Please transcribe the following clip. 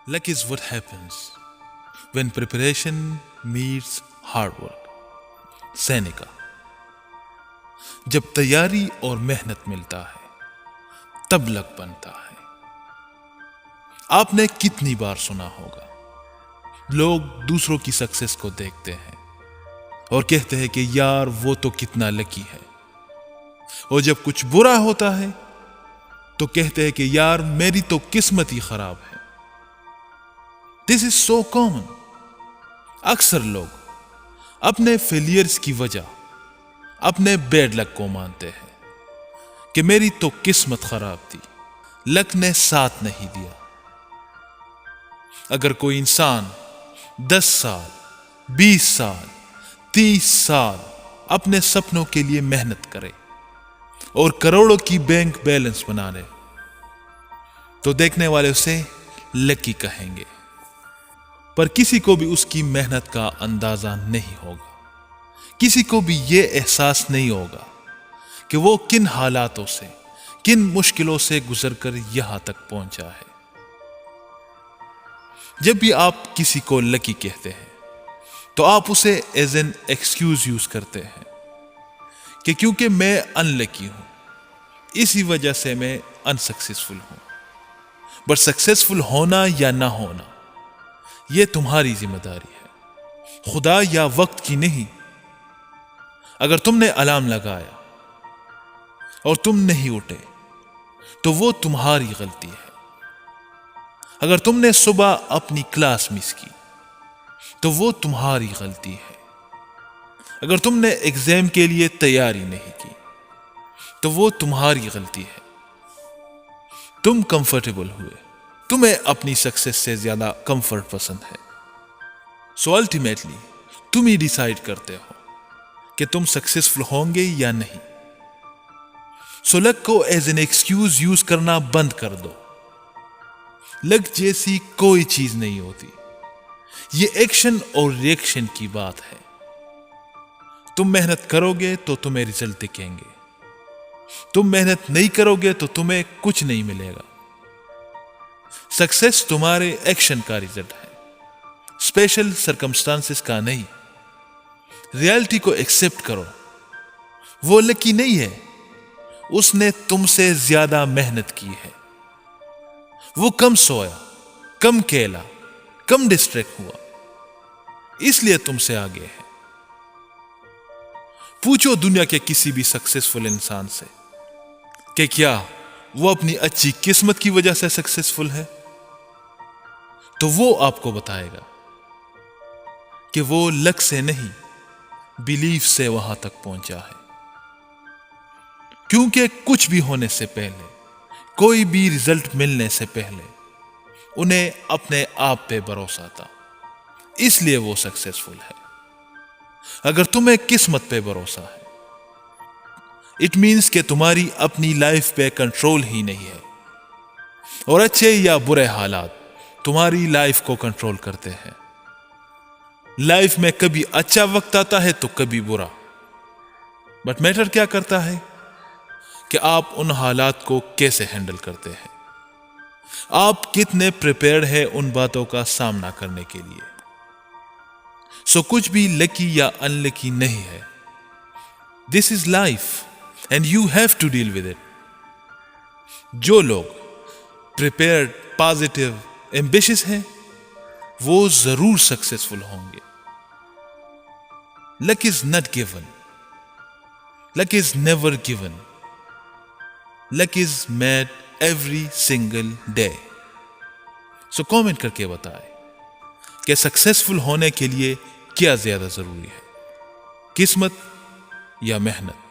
Luck is what happens when preparation meets hard work. Sinica. جب تیاری اور محنت ملتا ہے تب لک بنتا ہے. آپ نے کتنی بار سنا ہوگا لوگ دوسروں کی سکسیس کو دیکھتے ہیں اور کہتے ہیں کہ یار وہ تو کتنا لکی ہے, اور جب کچھ برا ہوتا ہے تو کہتے ہیں کہ یار میری تو قسمت ہی خراب ہے. This is so common. اکثر لوگ اپنے فیلئرز کی وجہ اپنے بیڈ لک کو مانتے ہیں کہ میری تو قسمت خراب تھی, لک نے ساتھ نہیں دیا. اگر کوئی انسان 10 سال 20 سال 30 سال اپنے سپنوں کے لیے محنت کرے اور کروڑوں کی بینک بیلنس بنا لے تو دیکھنے والے اسے لکی کہیں گے, پر کسی کو بھی اس کی محنت کا اندازہ نہیں ہوگا. کسی کو بھی یہ احساس نہیں ہوگا کہ وہ کن حالاتوں سے کن مشکلوں سے گزر کر یہاں تک پہنچا ہے. جب بھی آپ کسی کو لکی کہتے ہیں تو آپ اسے ایز این ایکسکیوز یوز کرتے ہیں کہ کیونکہ میں ان لکی ہوں اسی وجہ سے میں انسکسیسفل ہوں. بٹ سکسیسفل ہونا یا نہ ہونا یہ تمہاری ذمہ داری ہے, خدا یا وقت کی نہیں. اگر تم نے الارم لگایا اور تم نہیں اٹھے تو وہ تمہاری غلطی ہے. اگر تم نے صبح اپنی کلاس مس کی تو وہ تمہاری غلطی ہے. اگر تم نے ایگزام کے لیے تیاری نہیں کی تو وہ تمہاری غلطی ہے. تم کمفرٹیبل ہوئے, تمہیں اپنی سکسیس سے زیادہ کمفرٹ پسند ہے. سو الٹیمیٹلی تم ہی ڈیسائیڈ کرتے ہو کہ تم سکسیسفل ہوں گے یا نہیں. سو لک کو ایز این ایکسکیوز یوز کرنا بند کر دو. لک جیسی کوئی چیز نہیں ہوتی, یہ ایکشن اور ریئیکشن کی بات ہے. تم محنت کرو گے تو تمہیں ریزلٹ دکھیں گے, تم محنت نہیں کرو گے تو تمہیں کچھ نہیں ملے گا. سکسیس تمہارے ایکشن کا ریزلٹ ہے, اسپیشل سرکمسٹانسز کا نہیں. ریالٹی کو ایکسپٹ کرو, وہ لکی نہیں ہے, اس نے تم سے زیادہ محنت کی ہے. وہ کم سویا, کم کھیلا, کم ڈسٹریکٹ ہوا, اس لیے تم سے آگے ہے. پوچھو دنیا کے کسی بھی سکسیسفل انسان سے کہ کیا وہ اپنی اچھی قسمت کی وجہ سے سکسیسفل ہے, تو وہ آپ کو بتائے گا کہ وہ لک سے نہیں بیلیف سے وہاں تک پہنچا ہے. کیونکہ کچھ بھی ہونے سے پہلے, کوئی بھی ریزلٹ ملنے سے پہلے انہیں اپنے آپ پہ بھروسہ تھا, اس لیے وہ سکسیسفل ہے. اگر تمہیں قسمت پہ بھروسہ ہے اٹ مینس کہ تمہاری اپنی لائف پہ کنٹرول ہی نہیں ہے, اور اچھے یا برے حالات تمہاری لائف کو کنٹرول کرتے ہیں. لائف میں کبھی اچھا وقت آتا ہے تو کبھی برا, بٹ میٹر کیا کرتا ہے کہ آپ ان حالات کو کیسے ہینڈل کرتے ہیں, آپ کتنے پریپیئرڈ ہیں ان باتوں کا سامنا کرنے کے لیے. سو کچھ بھی لکی یا ان لکی نہیں ہے. This is life and you have to deal with it. جو لوگ پریپیئرڈ, پازیٹیو, ایمبیشس ہیں وہ ضرور سکسیسفل ہوں گے. Luck is not given, luck is never given, luck is made every single day. So comment کر کے بتائے کہ سکسیسفل ہونے کے لیے کیا زیادہ ضروری ہے, قسمت یا محنت.